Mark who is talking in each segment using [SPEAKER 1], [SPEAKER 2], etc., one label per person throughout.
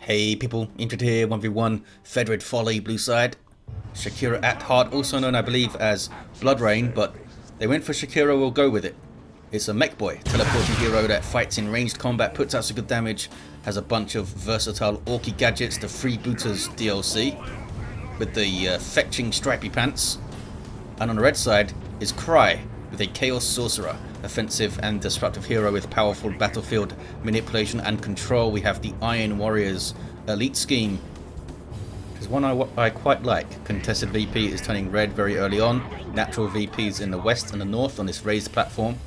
[SPEAKER 1] Hey people, Injured here, 1v1, Fedrid Folly, blue side. Shakira at heart, also known I believe as Blood Rain, but they went for Shakira, we'll go with it. It's a Mekboy, teleporting hero that fights in ranged combat, puts out some good damage, has a bunch of versatile orky gadgets, the Freebooters DLC, with the fetching stripy pants. And on the red side is Cry, with a Chaos Sorcerer, offensive and disruptive hero with powerful battlefield manipulation and control. We have the Iron Warriors elite scheme, which is one I quite like. Contested VP is turning red very early on. Natural VPs in the west and the north on this raised platform.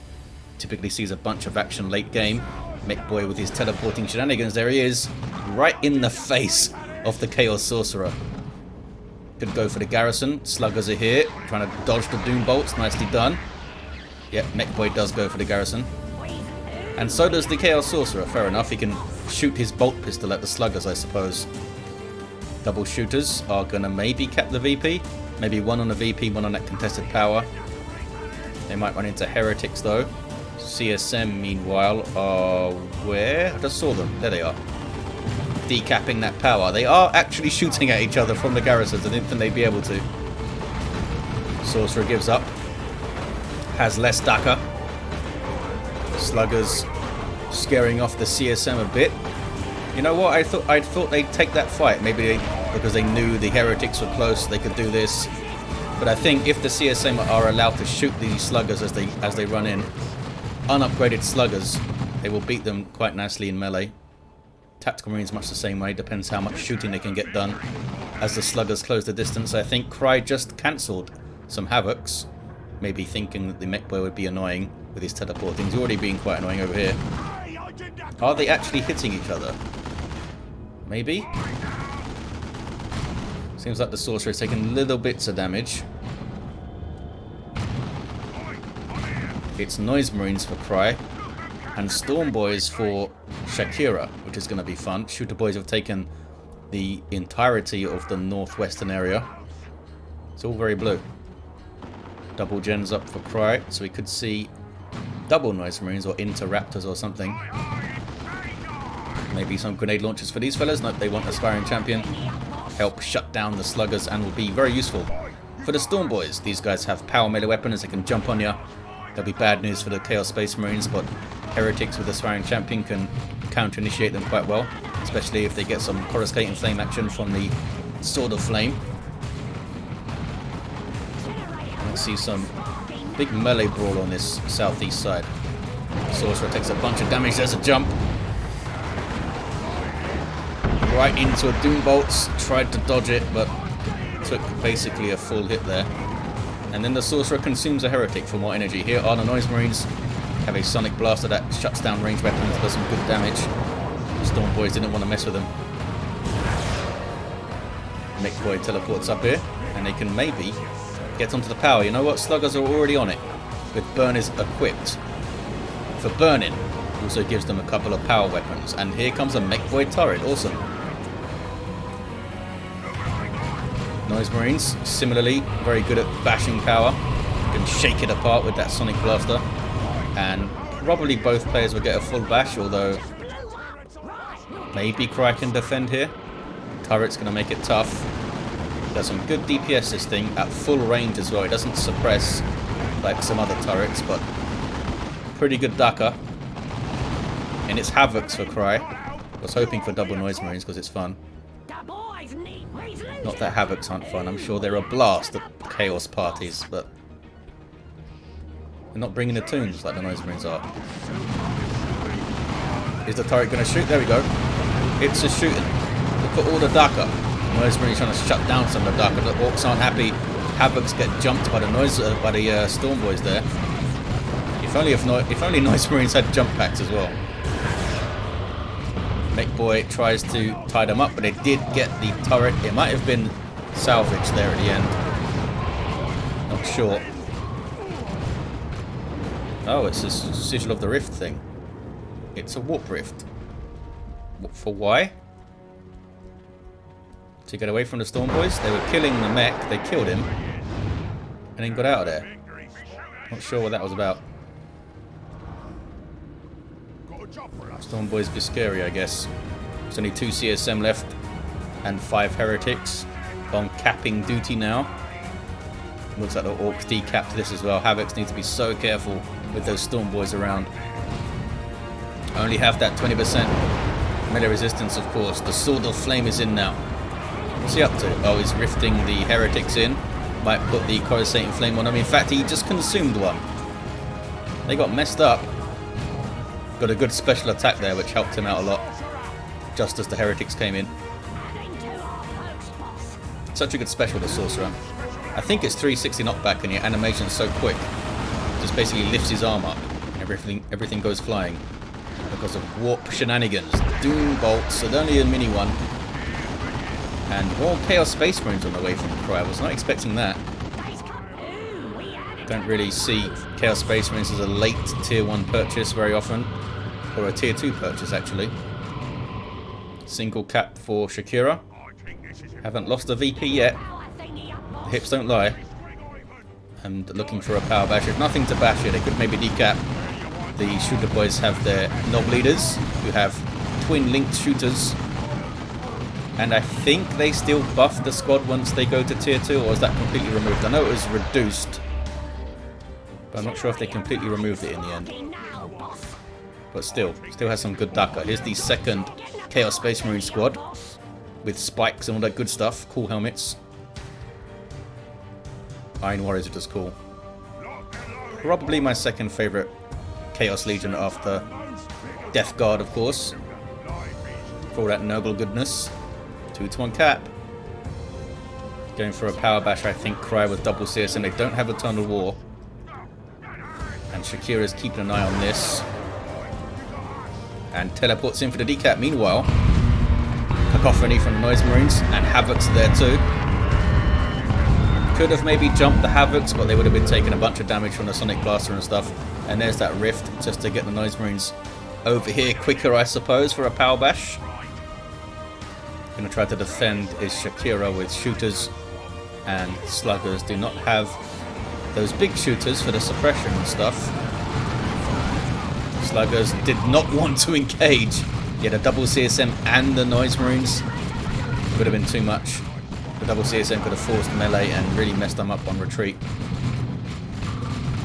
[SPEAKER 1] Typically sees a bunch of action late game. Mekboy with his teleporting shenanigans, there he is, right in the face of the Chaos Sorcerer. Could go for the garrison. Sluggers are here, trying to dodge the Doom Bolts, nicely done. Yep, Mekboy does go for the garrison. And so does the Chaos Sorcerer, fair enough. He can shoot his bolt pistol at the sluggers, I suppose. Double shooters are going to maybe cap the VP. Maybe one on the VP, one on that contested power. They might run into heretics though. CSM, meanwhile, are where? I just saw them. There they are. Decapping that power. They are actually shooting at each other from the garrisons. I didn't think they'd be able to. Sorcerer gives up. Has less Daka. Sluggers scaring off the CSM a bit. You know what? I thought they'd take that fight. Maybe because they knew the heretics were close, they could do this. But I think if the CSM are allowed to shoot these sluggers as they run in, unupgraded sluggers, they will beat them quite nicely in melee. Tactical Marines much the same way. Depends how much shooting they can get done as the sluggers close the distance. I think Cry just cancelled some Havocs. Maybe thinking that the Mekboy would be annoying with his teleporting. He's already being quite annoying over here. Are they actually hitting each other? Maybe? Seems like the Sorcerer is taking little bits of damage. It's Noise Marines for Cry. And Storm Boys for Shakira, which is going to be fun. Shooter Boys have taken the entirety of the northwestern area. It's all very blue. Double gens up for Cry, so we could see double Noise Marines or Interraptors or something. Maybe some grenade launchers for these fellas. No, they want Aspiring Champion. Help shut down the sluggers and will be very useful for the Storm Boys. These guys have power melee weapons, they can jump on you. That'll be bad news for the Chaos Space Marines, but Heretics with Aspiring Champion can counter-initiate them quite well, especially if they get some coruscating flame action from the Sword of Flame. Let's see some big melee brawl on this southeast side. Sorcerer takes a bunch of damage. There's a jump. Right into a Doom Bolts. Tried to dodge it, but took basically a full hit there. And then the Sorcerer consumes a Heretic for more energy. Here are the Noise Marines. Have a Sonic Blaster that shuts down ranged weapons, does some good damage. Storm Boys didn't want to mess with them. Mekboy teleports up here, and they can maybe get onto the power. You know what? Sluggers are already on it, with burners equipped. For burning, also gives them a couple of power weapons. And here comes a Mekboy turret. Awesome. Noise Marines, similarly, very good at bashing power. You can shake it apart with that Sonic Blaster. And probably both players will get a full bash, although maybe Cry can defend here. Turret's going to make it tough. Does some good DPS this thing at full range as well. It doesn't suppress like some other turrets, but pretty good Daka. And it's Havocs for Cry. I was hoping for double Noise Marines because it's fun. Not that Havocs aren't fun. I'm sure they're a blast at Chaos parties, but they're not bringing the tunes like the Noise Marines are. Is the turret going to shoot? There we go. It's a shooting. Look at all the Daka. Noise Marines trying to shut down some of the Daka. The Orks aren't happy. Havocs get jumped by the Storm Boys there. If only Noise Marines had jump packs as well. Mekboy tries to tie them up, but they did get the turret. It might have been salvaged there at the end. Not sure. Oh, it's a Sigil of the Rift thing. It's a Warp Rift. For why? To get away from the Storm Boys? They were killing the mech, they killed him, and then got out of there. Not sure what that was about. Storm Boys be scary, I guess. There's only 2 CSM left and 5 heretics on capping duty now. Looks like the Orks decapped this as well. Havocs need to be so careful with those Storm Boys around. Only have that 20% melee resistance, of course. The Sword of Flame is in now. What's he up to? Oh, he's rifting the heretics in. Might put the coruscating flame on him. In fact, he just consumed one. They got messed up. Got a good special attack there, which helped him out a lot. Just as the heretics came in. Such a good special, the Sorcerer. I think it's 360 knockback and your animation's so quick. Just basically lifts his arm up and everything goes flying. Because of warp shenanigans. Doom bolts, so only a mini one. And more Chaos Space Marines on the way from Cry. I was not expecting that. Don't really see Chaos Space Marines as a late tier 1 purchase very often. Or a tier 2 purchase actually. Single cap for Shakira. Haven't lost a VP yet. The hips don't lie. And looking for a power bash. If nothing to bash here, they could maybe decap. The shooter boys have their knob leaders, who have twin linked shooters. And I think they still buff the squad once they go to tier 2, or is that completely removed? I know it was reduced, but I'm not sure if they completely removed it in the end. But still has some good Daka. Here's the second Chaos Space Marine squad with spikes and all that good stuff. Cool helmets. Iron Warriors are just cool. Probably my second favourite Chaos Legion after Death Guard, of course. For all that noble goodness. 2-to-1 cap. Going for a power bash, I think. Cry with double CSM. They don't have a ton of war. And Shakira's keeping an eye on this. And teleports in for the decap. Meanwhile, Cacophony from the Noise Marines. And Havoc's there too. Could have maybe jumped the Havocs, but they would have been taking a bunch of damage from the Sonic Blaster and stuff. And there's that rift just to get the Noise Marines over here quicker, I suppose, for a power bash. Going to try to defend is Shakira with shooters, and sluggers do not have those big shooters for the suppression and stuff. Sluggers did not want to engage. He had a double CSM and the Noise Marines. Would have been too much. The double CSM could have forced melee and really messed them up on retreat.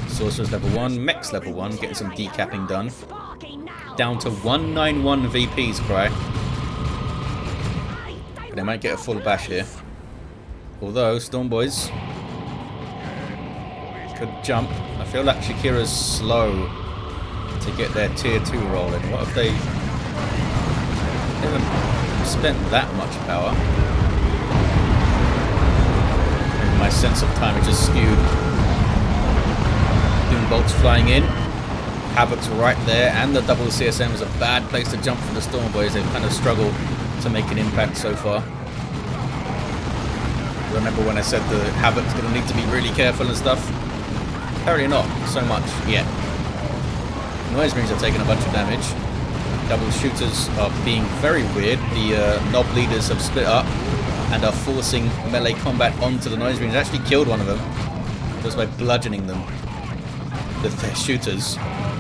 [SPEAKER 1] Sorcerer's level 1, Mech's level 1, getting some decapping done. Down to 191 VPs, Cry. But they might get a full bash here. Although, Storm Boys could jump. I feel like Shakira's slow to get their tier 2 rolling. What if they haven't spent that much power? Maybe my sense of time is just skewed. Doom bolts flying in. Havoc's right there, and the double CSM is a bad place to jump for the Storm Boys. They've kind of struggled to make an impact so far. Remember when I said the Havoc's going to need to be really careful and stuff? Apparently not so much yet. Noise Marines are taking a bunch of damage. Double shooters are being very weird. The knob leaders have split up and are forcing melee combat onto the Noise Marines. Actually killed one of them just by bludgeoning them with their shooters.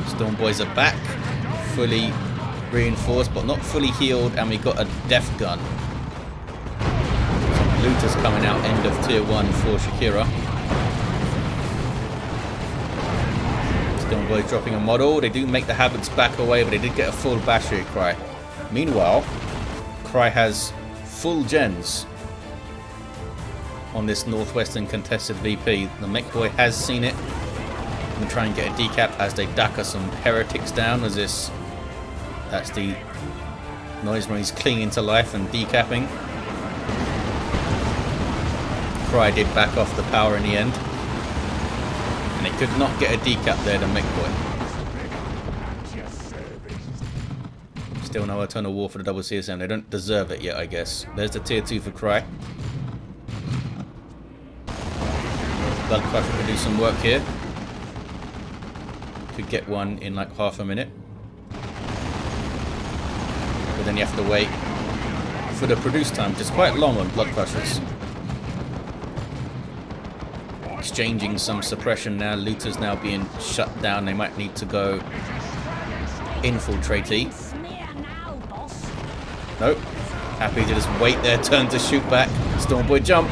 [SPEAKER 1] Storm Boys are back, fully reinforced but not fully healed, and we got a death gun. Some looters coming out end of tier 1 for Shakira. Storm Boys dropping a model. They do make the Havocs back away, but they did get a full bash here, Cry. Meanwhile, Cry has full gens on this northwestern contested VP. The Mekboy has seen it. And try and get a decap as they Daka some heretics down as this. That's the Noise Marines clinging to life and decapping. Cry did back off the power in the end. And he could not get a decap there, the Mekboy. Still no Eternal War for the double CSM. They don't deserve it yet, I guess. There's the tier 2 for Cry. Blood Crusher can do some work here. Could get one in like half a minute. But then you have to wait for the produce time, which is quite long on Blood Crushers. Exchanging some suppression now. Looters now being shut down. They might need to go infiltratey. Nope. Happy to just wait their turn to shoot back. Stormboy jump.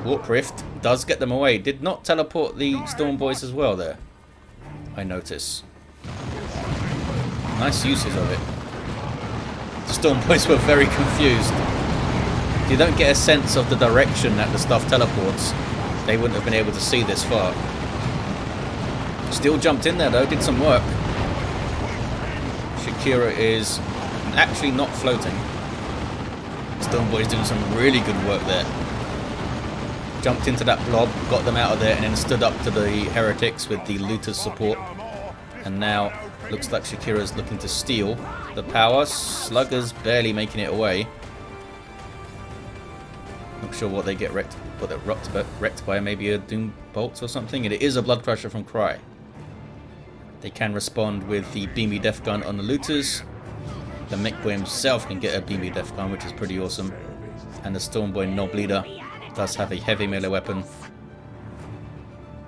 [SPEAKER 1] Warp Rift does get them away. Did not teleport the Stormboys as well there, I notice. Nice uses of it. The Stormboys were very confused. If you don't get a sense of the direction that the stuff teleports, they wouldn't have been able to see this far. Still jumped in there though, did some work. Shakira is actually not floating. Stormboy's doing some really good work there. Jumped into that blob, got them out of there, and then stood up to the heretics with the looters support. And now looks like Shakira's looking to steal the power. Slugger's barely making it away. Not sure what they get wrecked, what they're wrecked by, maybe a Doom Bolt or something. And it is a Blood Crusher from Cry. They can respond with the Beamy Death Gun on the looters. The Mekboy himself can get a Beamy Death Gun, which is pretty awesome. And the Stormboy Knob Leader does have a heavy melee weapon.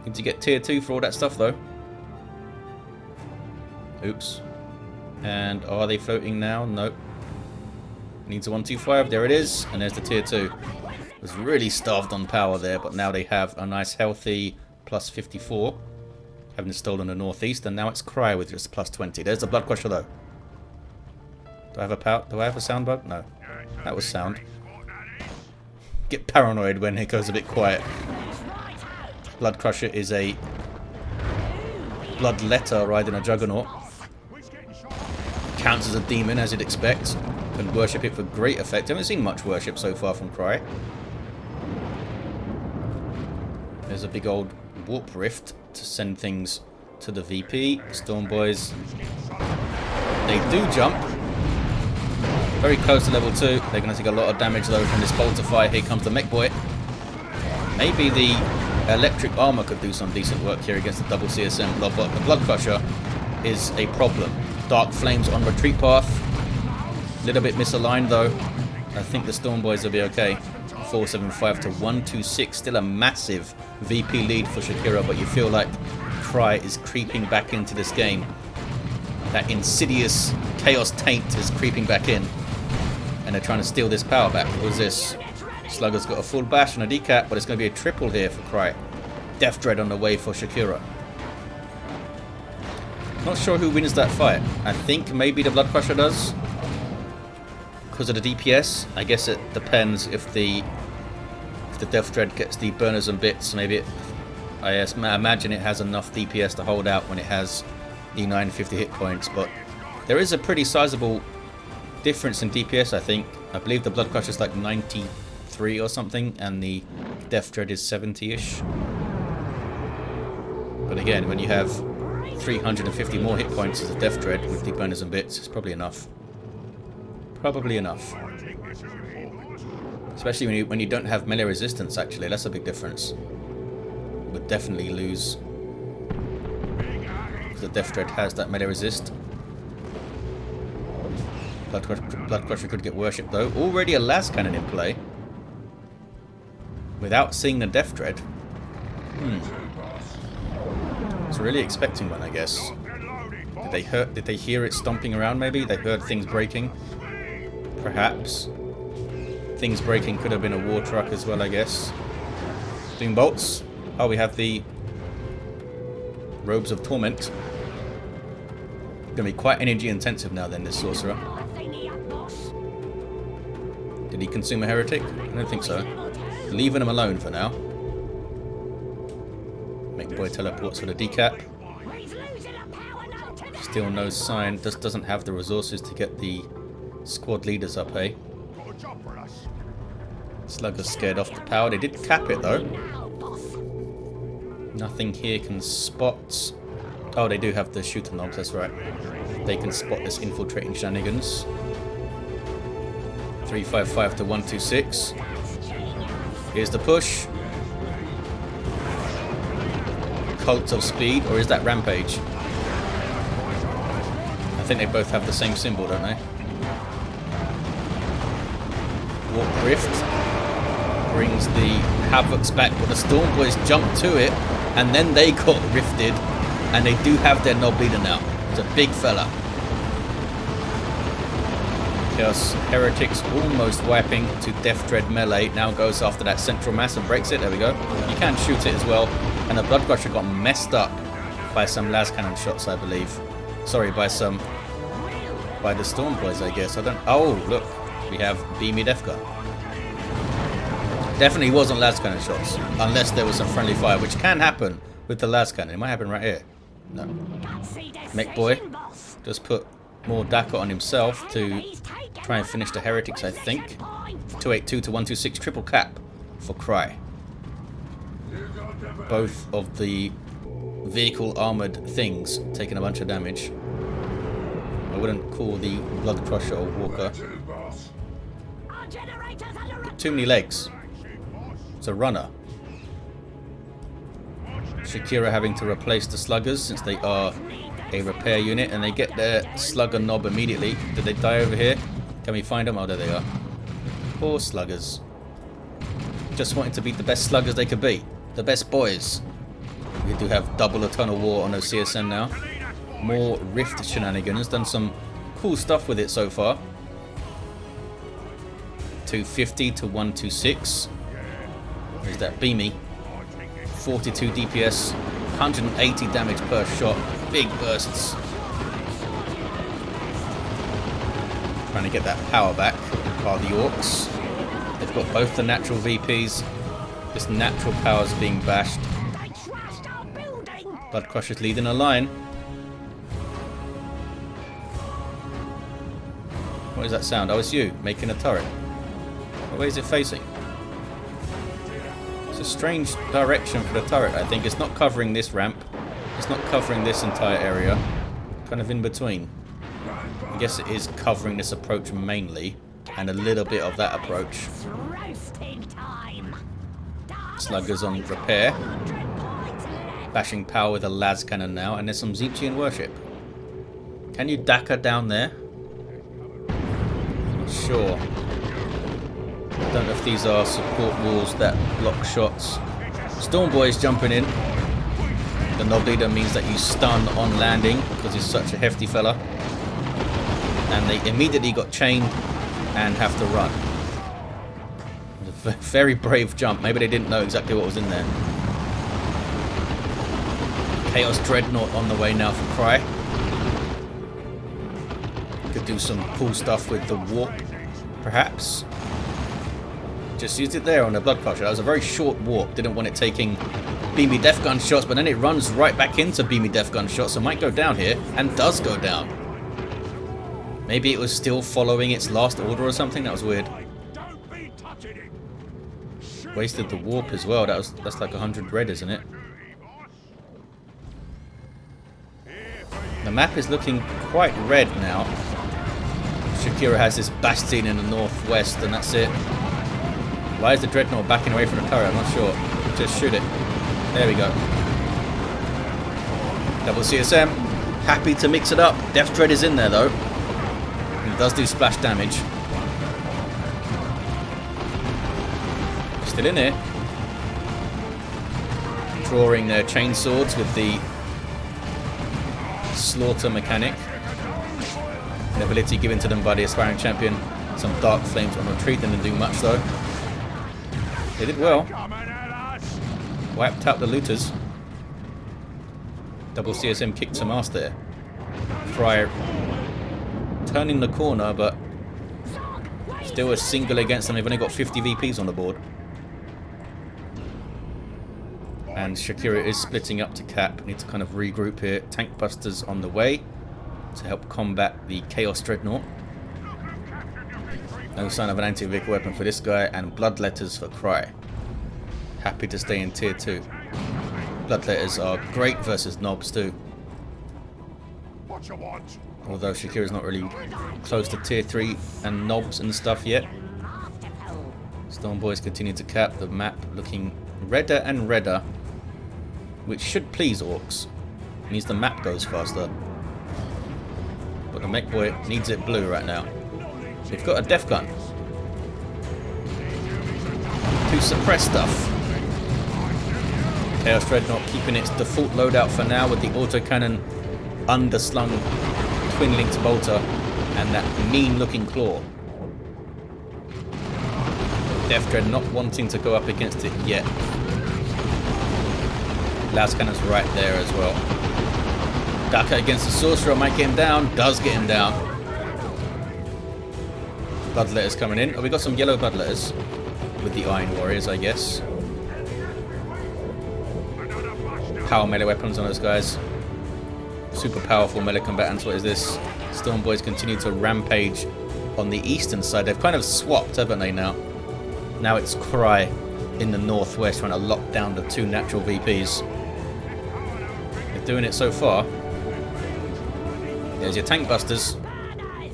[SPEAKER 1] Need to get tier 2 for all that stuff though. Oops. And are they floating now? Nope. Needs a 125. There it is. And there's the tier 2. Was really starved on power there, but now they have a nice healthy plus 54. Having stolen the northeast, and now it's Cry with just plus 20. There's the Blood Crusher though. Do I have a Do I have a sound bug? No. That was sound. Get paranoid when it goes a bit quiet. Blood Crusher is a Bloodletter riding a Juggernaut. Counts as a demon as you'd expect. Can worship it for great effect. Haven't seen much worship so far from Cry. There's a big old Warp Rift to send things to the VP. Stormboys. They do jump. Very close to level 2. They're going to take a lot of damage though from this Boltify. Here comes the Mekboy. Maybe the electric armor could do some decent work here against the double CSM blob, but the Blood Crusher is a problem. Dark Flames on retreat path. A little bit misaligned though. I think the Stormboys will be okay. 475 to 126. Still a massive VP lead for Shakira, but you feel like Cry is creeping back into this game. That insidious Chaos Taint is creeping back in. And they're trying to steal this power back. What was this? Slugger's got a full bash and a decap, but it's going to be a triple here for Cry. Death Dread on the way for Shakira. Not sure who wins that fight. I think maybe the Blood Crusher does. Because of the DPS. I guess it depends if the Death Dread gets the burners and bits. Maybe I imagine it has enough DPS to hold out when it has the 950 hit points. But there is a pretty sizable difference in DPS, I think. I believe the Blood Crusher is like 93 or something, and the Death Dread is 70-ish. But again, when you have 350 more hit points as a Death Dread with the burners and bits, it's probably enough. Probably enough. Especially when you don't have melee resistance, actually. That's a big difference. You would definitely lose. Because the Death Dread has that melee resist. Blood Crusher could get worshipped though. Already a Las Cannon in play. Without seeing the Death Dread. Was really expecting one, I guess. Did they hear it stomping around maybe? They heard things breaking. Perhaps. Things breaking could have been a war truck as well, I guess. Doom bolts. Oh, we have the Robes of Torment. Gonna be quite energy intensive now then, this Sorcerer. Did he consume a heretic? I don't think so. Leaving him alone for now. Mekboy teleports for the decap. Still no sign. Just doesn't have the resources to get the squad leaders up, eh? Slugger's scared off the power. They did cap it though. Nothing here can spot. Oh, they do have the shooter knobs, that's right. They can spot this infiltrating shenanigans. 355 to 126. Here's the push. Cult of Speed, or is that Rampage? I think they both have the same symbol, don't they? Warp Rift brings the Havocs back, but the Stormboys jump to it, and then they got rifted, and they do have their Knob Leader now. It's a big fella. Chaos Heretics almost wiping to Death Dread melee. Now goes after that central mass and breaks it. There we go. You can shoot it as well. And the Blood Crusher got messed up by some las cannon shots, I believe. Sorry, by the Storm Boys, I guess. Oh, look. We have Beamy Death Gun. Definitely wasn't las cannon shots. Unless there was some friendly fire, which can happen with the las cannon. It might happen right here. No. Mekboy just put more Daka on himself to try and finish the Heretics, I think. 282 to 126, triple cap for Cry. Both of the vehicle armoured things taking a bunch of damage. I wouldn't call the Blood Crusher or Walker. Got too many legs. It's a runner. Shakira having to replace the sluggers since they are a repair unit, and they get their slugger knob immediately. Did they die over here? Can we find them? Oh, there they are. Poor sluggers. Just wanting to beat the best sluggers they could be. The best boys. We do have double Eternal War on those CSM now. More Rift shenanigans. Done some cool stuff with it so far. 250 to 126. There's that Beamy. 42 DPS. 180 damage per shot. Big bursts. Trying to get that power back by the Orks. They've got both the natural VPs. This natural power is being bashed. Blood Crusher's leading a line. What is that sound? Oh, it's you making a turret. Where is it facing? It's a strange direction for the turret, I think. It's not covering this ramp. It's not covering this entire area. Kind of in between. I guess it is covering this approach mainly. And a little bit of that approach. Sluggers on repair. Bashing power with a las cannon now. And there's some Zeepchian worship. Can you Daka down there? Not sure. I don't know if these are support walls that block shots. Storm Boy's jumping in. The Knob Leader means that you stun on landing because he's such a hefty fella. And they immediately got chained and have to run. It was a very brave jump. Maybe they didn't know exactly what was in there. Chaos Dreadnought on the way now for Cry. Could do some cool stuff with the warp, perhaps. Just used it there on the Blood Crusher. That was a very short warp. Didn't want it taking Beamy Death Gun shots, but then it runs right back into Beamy Death Gun shots, so might go down here, and does go down. Maybe it was still following its last order or something. That was weird. Wasted the warp as well. That's like 100 red, isn't it? The map is looking quite red now. Shakira has this bastion in the northwest, and that's it. Why is the Dreadnought backing away from the turret? I'm not sure. Just shoot it. There we go. Double CSM. Happy to mix it up. Death Dread is in there though. And it does do splash damage. Still in here. Drawing their chainswords with the slaughter mechanic. An ability given to them by the aspiring champion. Some dark flames on retreat. Didn't do much though. They did well. Wiped out the looters. Double CSM kicked some ass there. Fry turning the corner, but still a single against them. They've only got 50 VPs on the board. And Shakira is splitting up to cap. Need to kind of regroup here. Tank busters on the way to help combat the Chaos Dreadnought. No sign of an anti-vehicle weapon for this guy, and Bloodletters for Cry. Happy to stay in tier 2. Bloodletters are great versus knobs too. Although Shakira's not really close to tier 3 and knobs and stuff yet. Storm Boys continue to cap. The map looking redder and redder, which should please Orks. It means the map goes faster. But the Mekboy needs it blue right now. They've got a Death Gun to suppress stuff. Chaos Dreadnought keeping its default loadout for now with the autocannon underslung twin-linked bolter and that mean-looking claw. Death Dread not wanting to go up against it yet. Las Cannon's right there as well. Daka against the Sorcerer might get him down. Does get him down. Bloodletters coming in. Oh, we got some yellow Bloodletters with the Iron Warriors, I guess. Power melee weapons on those guys. Super powerful melee combatants. What is this? Storm Boys continue to rampage on the eastern side. They've kind of swapped, haven't they, now? Now it's Cry in the northwest trying to lock down the two natural VPs. They're doing it so far. There's your tank busters.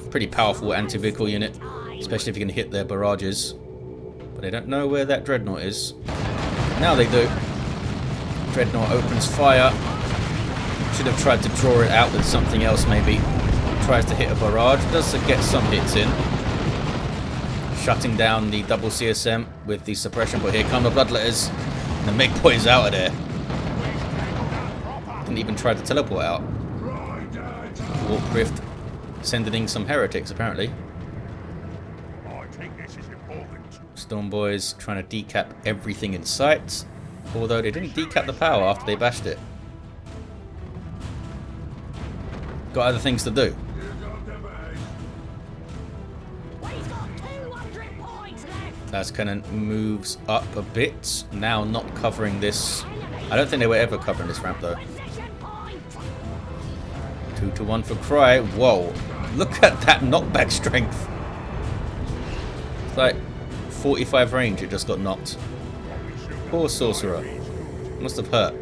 [SPEAKER 1] Pretty powerful anti-vehicle unit, especially if you can hit their barrages. But they don't know where that Dreadnought is. Now they do. Dreadnought opens fire. Should have tried to draw it out with something else maybe. Tries to hit a barrage. Does get some hits in. Shutting down the double CSM with the suppression. But here come the Bloodletters. And the Mekboy's out of there. Didn't even try to teleport out. Warp Rift sending in some heretics apparently. Storm Boys trying to decap everything in sight. Although they didn't decap the power after they bashed it. Got other things to do. Las Cannon moves up a bit. Now not covering this. I don't think they were ever covering this ramp though. 2-1 for Cry. Whoa. Look at that knockback strength. It's like 45 range it just got knocked. Poor Sorcerer. Must have hurt.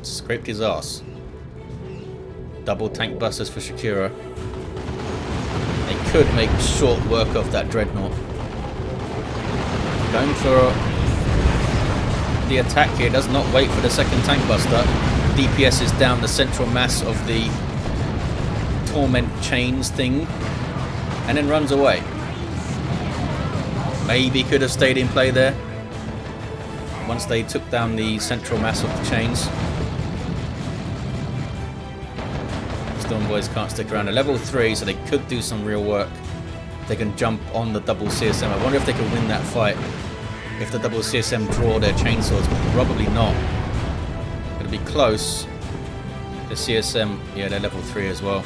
[SPEAKER 1] Scraped his ass. Double tank busters for Shakira. They could make short work of that Dreadnought. Going for the attack here. Does not wait for the second tank buster. DPS is down the central mass of the Torment chains thing. And then runs away. Maybe could have stayed in play there. Once they took down the central mass of the chains. Storm Boys can't stick around. At level 3, so they could do some real work. They can jump on the double CSM. I wonder if they can win that fight. If the double CSM draw their chainswords. Probably not. It'll be close. The CSM, yeah, they're level 3 as well.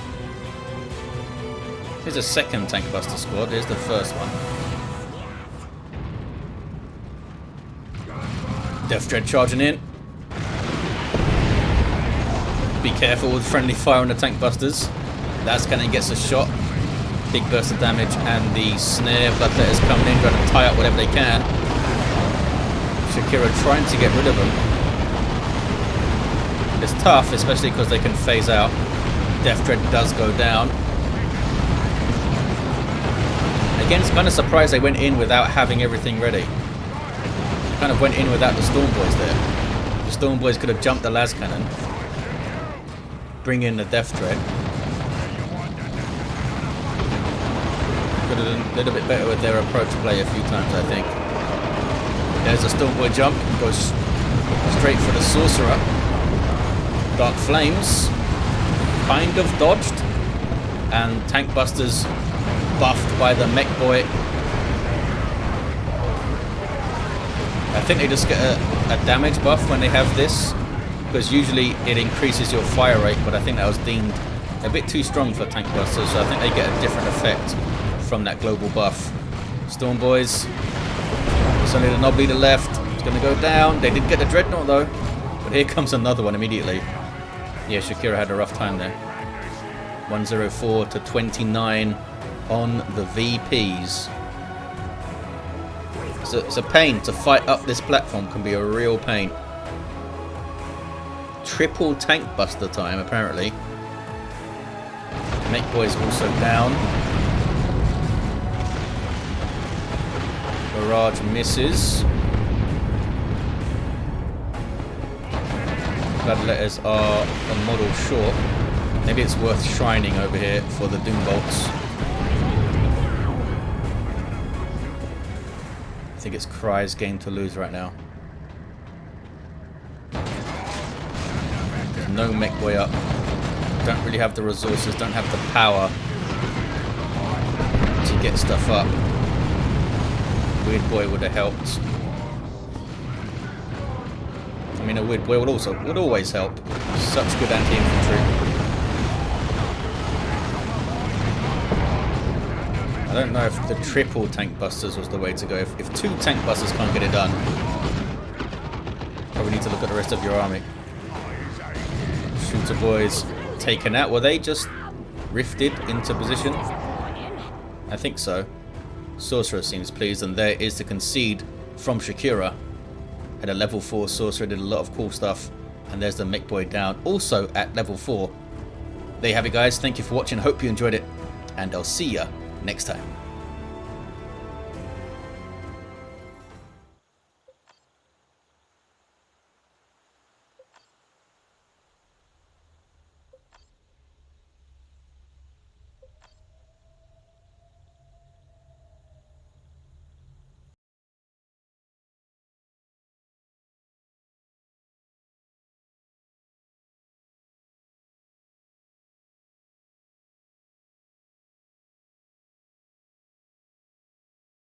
[SPEAKER 1] Here's a second tank buster squad. Here's the first one. Death Dread charging in. Be careful with friendly fire on the tank busters. Las Cannon gets a shot. Big burst of damage, and the snare Bloodletters coming in, trying to tie up whatever they can. Shakira trying to get rid of them. It's tough, especially because they can phase out. Death Dread does go down. Again, it's kind of surprised they went in without having everything ready. They kind of went in without the Storm Boys there. The Storm Boys could have jumped the Las Cannon. Bring in the Death Dread. Could have done a little bit better with their approach play a few times, I think. There's a Storm Boy jump. Goes straight for the Sorcerer. Dark Flames. Kind of dodged. And Tank Busters buffed by the Mekboy. I think they just get a damage buff when they have this. Because usually it increases your fire rate, but I think that was deemed a bit too strong for tank busters, so I think they get a different effect from that global buff. Storm Boys, it's only the knob leader left. It's going to go down. They did get the Dreadnought though, but here comes another one immediately. Yeah, Shakira had a rough time there. 104 to 29 on the VPs. So it's a pain to fight up this platform, can be a real pain. Triple tank buster time, apparently. Mekboy's also down. Barrage misses. Bloodletters are a model short. Maybe it's worth shrining over here for the Doom Bolts. I think it's Cry's game to lose right now. No Mekboy up. don't really have the resources, don't have the power to get stuff up. Weird Boy would have helped. I mean, a Weird Boy would always help. Such good anti-infantry. I don't know if the triple tank busters was the way to go. If 2 tank busters can't get it done, probably need to look at the rest of your army. Shooter boys taken out. Were they just rifted into position? I think so. Sorcerer seems pleased, and there is the concede from Shakira. Had a level 4 Sorcerer, did a lot of cool stuff, and there's the Mekboy down, also at level 4. There you have it, guys. Thank you for watching. Hope you enjoyed it, and I'll see ya next time.